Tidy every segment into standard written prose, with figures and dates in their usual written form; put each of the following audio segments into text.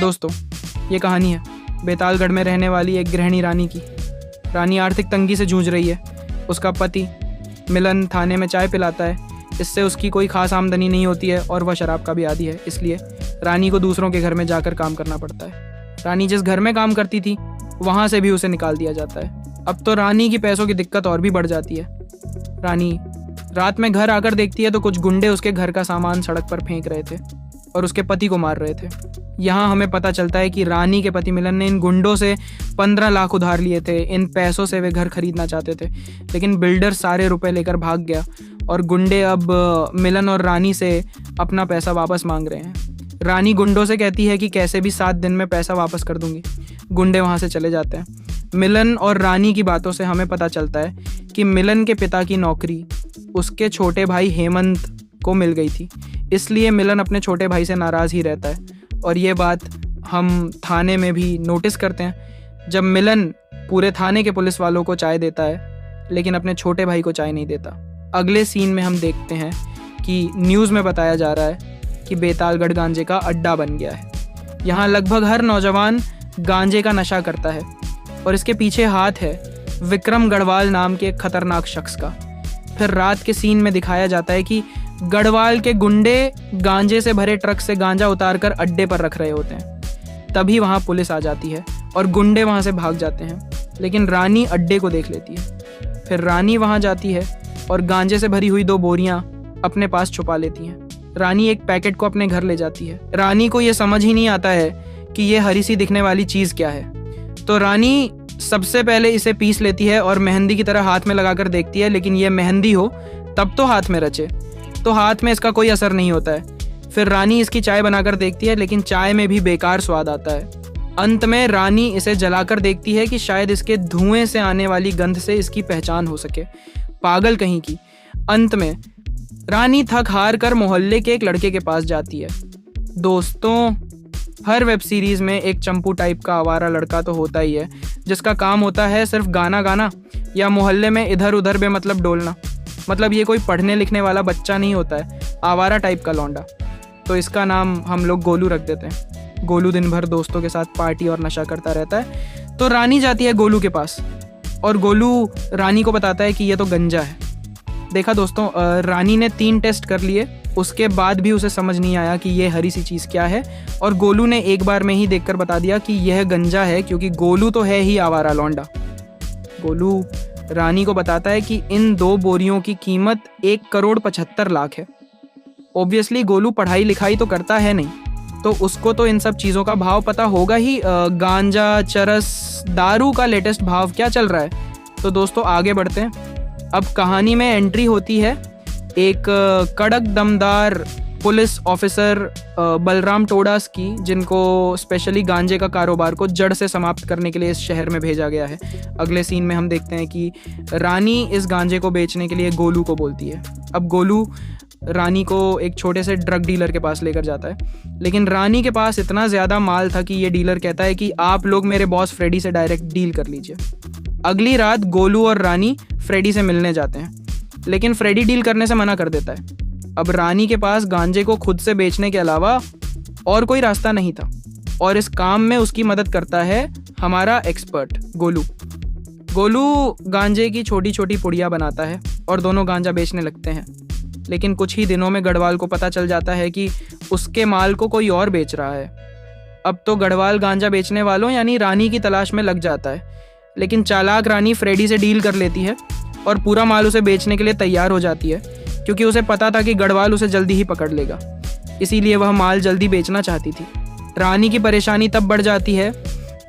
दोस्तों, ये कहानी है बेतालगढ़ में रहने वाली एक गृहिणी रानी की। रानी आर्थिक तंगी से जूझ रही है। उसका पति मिलन थाने में चाय पिलाता है। इससे उसकी कोई खास आमदनी नहीं होती है और वह शराब का भी आदी है, इसलिए रानी को दूसरों के घर में जाकर काम करना पड़ता है। रानी जिस घर में काम करती थी वहाँ से भी उसे निकाल दिया जाता है। अब तो रानी की पैसों की दिक्कत और भी बढ़ जाती है। रानी रात में घर आकर देखती है तो कुछ गुंडे उसके घर का सामान सड़क पर फेंक रहे थे और उसके पति को मार रहे थे। यहाँ हमें पता चलता है कि रानी के पति मिलन ने इन गुंडों से 15 लाख उधार लिए थे। इन पैसों से वे घर खरीदना चाहते थे, लेकिन बिल्डर सारे रुपए लेकर भाग गया और गुंडे अब मिलन और रानी से अपना पैसा वापस मांग रहे हैं। रानी गुंडों से कहती है कि कैसे भी 7 दिन में पैसा वापस कर दूंगी। गुंडे वहाँ से चले जाते हैं। मिलन और रानी की बातों से हमें पता चलता है कि मिलन के पिता की नौकरी उसके छोटे भाई हेमंत को मिल गई थी, इसलिए मिलन अपने छोटे भाई से नाराज़ ही रहता है। और ये बात हम थाने में भी नोटिस करते हैं जब मिलन पूरे थाने के पुलिस वालों को चाय देता है लेकिन अपने छोटे भाई को चाय नहीं देता। अगले सीन में हम देखते हैं कि न्यूज़ में बताया जा रहा है कि बेतालगढ़ गांजे का अड्डा बन गया है। यहाँ लगभग हर नौजवान गांजे का नशा करता है और इसके पीछे हाथ है विक्रम गढ़वाल नाम के एक खतरनाक शख्स का। फिर रात के सीन में दिखाया जाता है कि गढ़वाल के गुंडे गांजे से भरे ट्रक से गांजा उतारकर अड्डे पर रख रहे होते हैं। तभी वहाँ पुलिस आ जाती है और गुंडे वहाँ से भाग जाते हैं, लेकिन रानी अड्डे को देख लेती है। फिर रानी वहाँ जाती है और गांजे से भरी हुई 2 बोरियां अपने पास छुपा लेती हैं। रानी एक पैकेट को अपने घर ले जाती है। रानी को ये समझ ही नहीं आता है कि ये हरी सी दिखने वाली चीज़ क्या है। तो रानी सबसे पहले इसे पीस लेती है और मेहंदी की तरह हाथ में लगाकर देखती है, लेकिन ये मेहंदी हो तब तो हाथ में रचे, तो हाथ में इसका कोई असर नहीं होता है। फिर रानी इसकी चाय बनाकर देखती है, लेकिन चाय में भी बेकार स्वाद आता है। अंत में रानी इसे जलाकर देखती है कि शायद इसके धुएं से आने वाली गंध से इसकी पहचान हो सके। पागल कहीं की। अंत में रानी थक हार कर मोहल्ले के एक लड़के के पास जाती है। दोस्तों, हर वेब सीरीज़ में एक चंपू टाइप का आवारा लड़का तो होता ही है, जिसका काम होता है सिर्फ गाना गाना या मोहल्ले में इधर उधर बेमतलब डोलना। मतलब ये कोई पढ़ने लिखने वाला बच्चा नहीं होता है, आवारा टाइप का लौंडा। तो इसका नाम हम लोग गोलू रख देते हैं। गोलू दिन भर दोस्तों के साथ पार्टी और नशा करता रहता है। तो रानी जाती है गोलू के पास और गोलू रानी को बताता है कि ये तो गंजा है। देखा दोस्तों, रानी ने 3 टेस्ट कर लिए, उसके बाद भी उसे समझ नहीं आया कि ये हरी सी चीज़ क्या है, और गोलू ने एक बार में ही देखकर बता दिया कि यह गंजा है, क्योंकि गोलू तो है ही आवारा लौंडा। गोलू रानी को बताता है कि इन 2 बोरियों की कीमत 1,75,00,000 है। ऑब्वियसली गोलू पढ़ाई लिखाई तो करता है नहीं, तो उसको तो इन सब चीज़ों का भाव पता होगा ही। गांजा, चरस, दारू का लेटेस्ट भाव क्या चल रहा है। तो दोस्तों आगे बढ़ते हैं। अब कहानी में एंट्री होती है एक कड़क दमदार पुलिस ऑफिसर बलराम टोडास की, जिनको स्पेशली गांजे का कारोबार को जड़ से समाप्त करने के लिए इस शहर में भेजा गया है। अगले सीन में हम देखते हैं कि रानी इस गांजे को बेचने के लिए गोलू को बोलती है। अब गोलू रानी को एक छोटे से ड्रग डीलर के पास लेकर जाता है, लेकिन रानी के पास इतना ज़्यादा माल था कि ये डीलर कहता है कि आप लोग मेरे बॉस फ्रेडी से डायरेक्ट डील कर लीजिए। अगली रात गोलू और रानी फ्रेडी से मिलने जाते हैं, लेकिन फ्रेडी डील करने से मना कर देता है। अब रानी के पास गांजे को खुद से बेचने के अलावा और कोई रास्ता नहीं था, और इस काम में उसकी मदद करता है हमारा एक्सपर्ट गोलू। गोलू गांजे की छोटी छोटी पुड़िया बनाता है और दोनों गांजा बेचने लगते हैं। लेकिन कुछ ही दिनों में गढ़वाल को पता चल जाता है कि उसके माल को कोई और बेच रहा है। अब तो गढ़वाल गांजा बेचने वालों यानी रानी की तलाश में लग जाता है, लेकिन चालाक रानी फ्रेडी से डील कर लेती है और पूरा माल उसे बेचने के लिए तैयार हो जाती है, क्योंकि उसे पता था कि गढ़वाल उसे जल्दी ही पकड़ लेगा, इसीलिए वह माल जल्दी बेचना चाहती थी। रानी की परेशानी तब बढ़ जाती है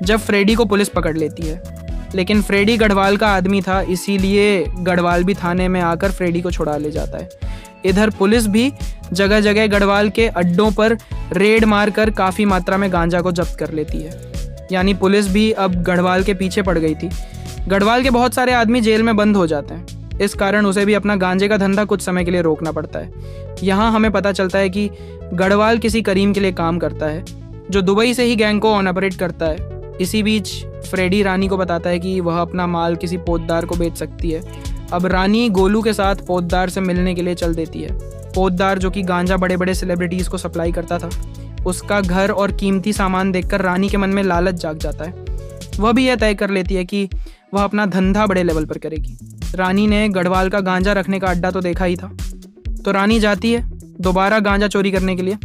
जब फ्रेडी को पुलिस पकड़ लेती है, लेकिन फ्रेडी गढ़वाल का आदमी था, इसीलिए गढ़वाल भी थाने में आकर फ्रेडी को छुड़ा ले जाता है। इधर पुलिस भी जगह जगह गढ़वाल के अड्डों पर रेड मारकर काफ़ी मात्रा में गांजा को जब्त कर लेती है। यानी पुलिस भी अब गढ़वाल के पीछे पड़ गई थी। गढ़वाल के बहुत सारे आदमी जेल में बंद हो जाते हैं, इस कारण उसे भी अपना गांजे का धंधा कुछ समय के लिए रोकना पड़ता है। यहाँ हमें पता चलता है कि गढ़वाल किसी करीम के लिए काम करता है, जो दुबई से ही गैंग को ऑन ऑपरेट करता है। इसी बीच फ्रेडी रानी को बताता है कि वह अपना माल किसी पोतदार को बेच सकती है। अब रानी गोलू के साथ पोतदार से मिलने के लिए चल देती है। पोतदार, जो कि गांजा बड़े बड़े सेलिब्रिटीज़ को सप्लाई करता था, उसका घर और कीमती सामान देखकर रानी के मन में लालच जाग जाता है। वह भी यह तय कर लेती है कि वह अपना धंधा बड़े लेवल पर करेगी। रानी ने गढ़वाल का गांजा रखने का अड्डा तो देखा ही था, तो रानी जाती है दोबारा गांजा चोरी करने के लिए,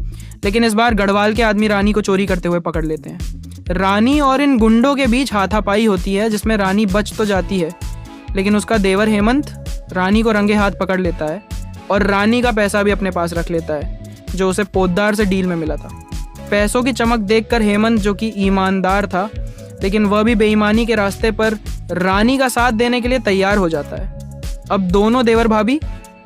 लेकिन इस बार गढ़वाल के आदमी रानी को चोरी करते हुए पकड़ लेते हैं। रानी और इन गुंडों के बीच हाथापाई होती है, जिसमें रानी बच तो जाती है, लेकिन उसका देवर हेमंत रानी को रंगे हाथ पकड़ लेता है और रानी का पैसा भी अपने पास रख लेता है, जो उसे पोद्दार से डील में मिला था। पैसों की चमक देखकर हेमंत, जो कि ईमानदार था, लेकिन वह भी बेईमानी के रास्ते पर रानी का साथ देने के लिए तैयार हो जाता है। अब दोनों देवर भाभी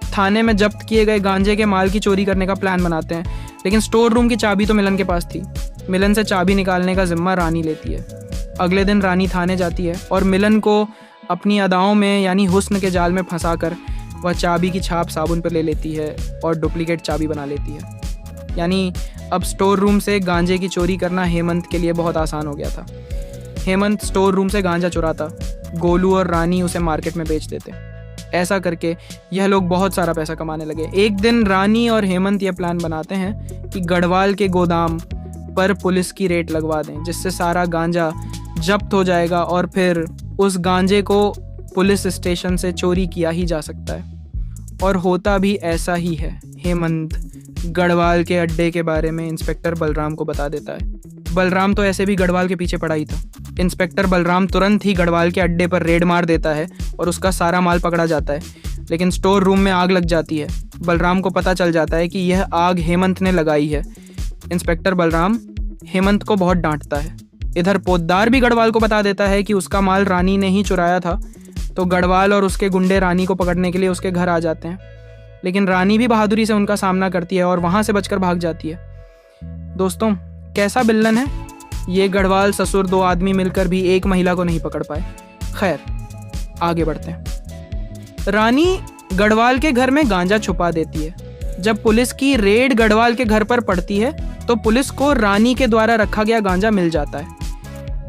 थाने में जब्त किए गए गांजे के माल की चोरी करने का प्लान बनाते हैं, लेकिन स्टोर रूम की चाबी तो मिलन के पास थी। मिलन से चाबी निकालने का जिम्मा रानी लेती है। अगले दिन रानी थाने जाती है और मिलन को अपनी अदाओं में यानी हुस्न के जाल में फंसाकर वह चाबी की छाप साबुन पर ले लेती है और डुप्लीकेट चाबी बना लेती है। यानी अब स्टोर रूम से गांजे की चोरी करना हेमंत के लिए बहुत आसान हो गया था। हेमंत स्टोर रूम से गांजा चुराता, गोलू और रानी उसे मार्केट में बेच देते। ऐसा करके यह लोग बहुत सारा पैसा कमाने लगे। एक दिन रानी और हेमंत यह प्लान बनाते हैं कि गढ़वाल के गोदाम पर पुलिस की रेड लगवा दें, जिससे सारा गांजा जब्त हो जाएगा और फिर उस गांजे को पुलिस स्टेशन से चोरी किया ही जा सकता है। और होता भी ऐसा ही है। हेमंत गढ़वाल के अड्डे के बारे में इंस्पेक्टर बलराम को बता देता है। बलराम तो ऐसे भी गढ़वाल के पीछे पड़ा ही था। इंस्पेक्टर बलराम तुरंत ही गढ़वाल के अड्डे पर रेड मार देता है और उसका सारा माल पकड़ा जाता है, लेकिन स्टोर रूम में आग लग जाती है। बलराम को पता चल जाता है कि यह आग हेमंत ने लगाई है। इंस्पेक्टर बलराम हेमंत को बहुत डांटता है। इधर पोद्दार भी गढ़वाल को बता देता है कि उसका माल रानी ने ही चुराया था, तो गढ़वाल और उसके गुंडे रानी को पकड़ने के लिए उसके घर आ जाते हैं, लेकिन रानी भी बहादुरी से उनका सामना करती है और वहाँ से बचकर भाग जाती है। दोस्तों, कैसा विलन है ये गढ़वाल ससुर। 2 आदमी मिलकर भी एक महिला को नहीं पकड़ पाए। खैर, आगे बढ़ते हैं। रानी गढ़वाल के घर में गांजा छुपा देती है। जब पुलिस की रेड गढ़वाल के घर पर पड़ती है तो पुलिस को रानी के द्वारा रखा गया गांजा मिल जाता है।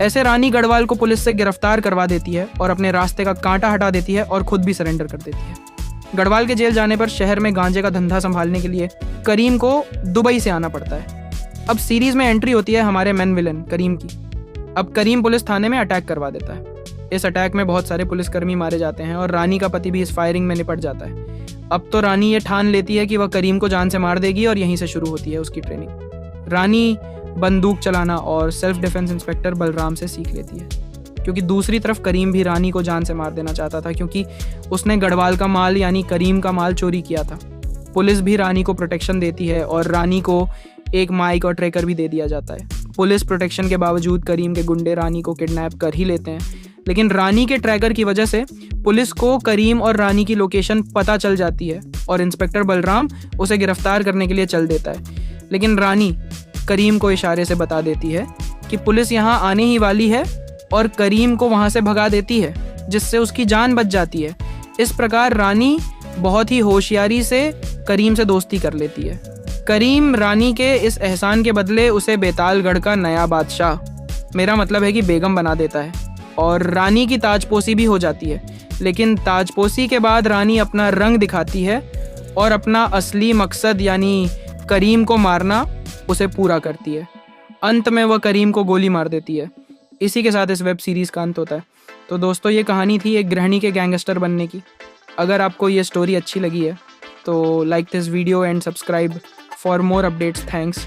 ऐसे रानी गढ़वाल को पुलिस से गिरफ्तार करवा देती है और अपने रास्ते का कांटा हटा देती है और खुद भी सरेंडर कर देती है। गढ़वाल के जेल जाने पर शहर में गांजे का धंधा संभालने के लिए करीम को दुबई से आना पड़ता है। अब सीरीज में एंट्री होती है हमारे मेन विलन करीम की। अब करीम पुलिस थाने में अटैक करवा देता है। इस अटैक में बहुत सारे पुलिसकर्मी मारे जाते हैं और रानी का पति भी इस फायरिंग में निपट जाता है। अब तो रानी ये ठान लेती है कि वह करीम को जान से मार देगी और यहीं से शुरू होती है उसकी ट्रेनिंग। रानी बंदूक चलाना और सेल्फ डिफेंस इंस्पेक्टर बलराम से सीख लेती है, क्योंकि दूसरी तरफ करीम भी रानी को जान से मार देना चाहता था, क्योंकि उसने गढ़वाल का माल यानी करीम का माल चोरी किया था। पुलिस भी रानी को प्रोटेक्शन देती है और रानी को एक माइक और ट्रैकर भी दे दिया जाता है। पुलिस प्रोटेक्शन के बावजूद करीम के गुंडे रानी को किडनैप कर ही लेते हैं, लेकिन रानी के ट्रैकर की वजह से पुलिस को करीम और रानी की लोकेशन पता चल जाती है और इंस्पेक्टर बलराम उसे गिरफ्तार करने के लिए चल देता है। लेकिन रानी करीम को इशारे से बता देती है कि पुलिस यहाँ आने ही वाली है और करीम को वहाँ से भगा देती है, जिससे उसकी जान बच जाती है। इस प्रकार रानी बहुत ही होशियारी से करीम से दोस्ती कर लेती है। करीम रानी के इस एहसान के बदले उसे बेतालगढ़ का नया बादशाह, मेरा मतलब है कि बेगम, बना देता है और रानी की ताजपोशी भी हो जाती है। लेकिन ताजपोशी के बाद रानी अपना रंग दिखाती है और अपना असली मकसद यानी करीम को मारना उसे पूरा करती है। अंत में वह करीम को गोली मार देती है। इसी के साथ इस वेब सीरीज़ का अंत होता है। तो दोस्तों, ये कहानी थी एक गृहिणी के गैंगस्टर बनने की। अगर आपको ये स्टोरी अच्छी लगी है तो like this video and subscribe for more updates. Thanks.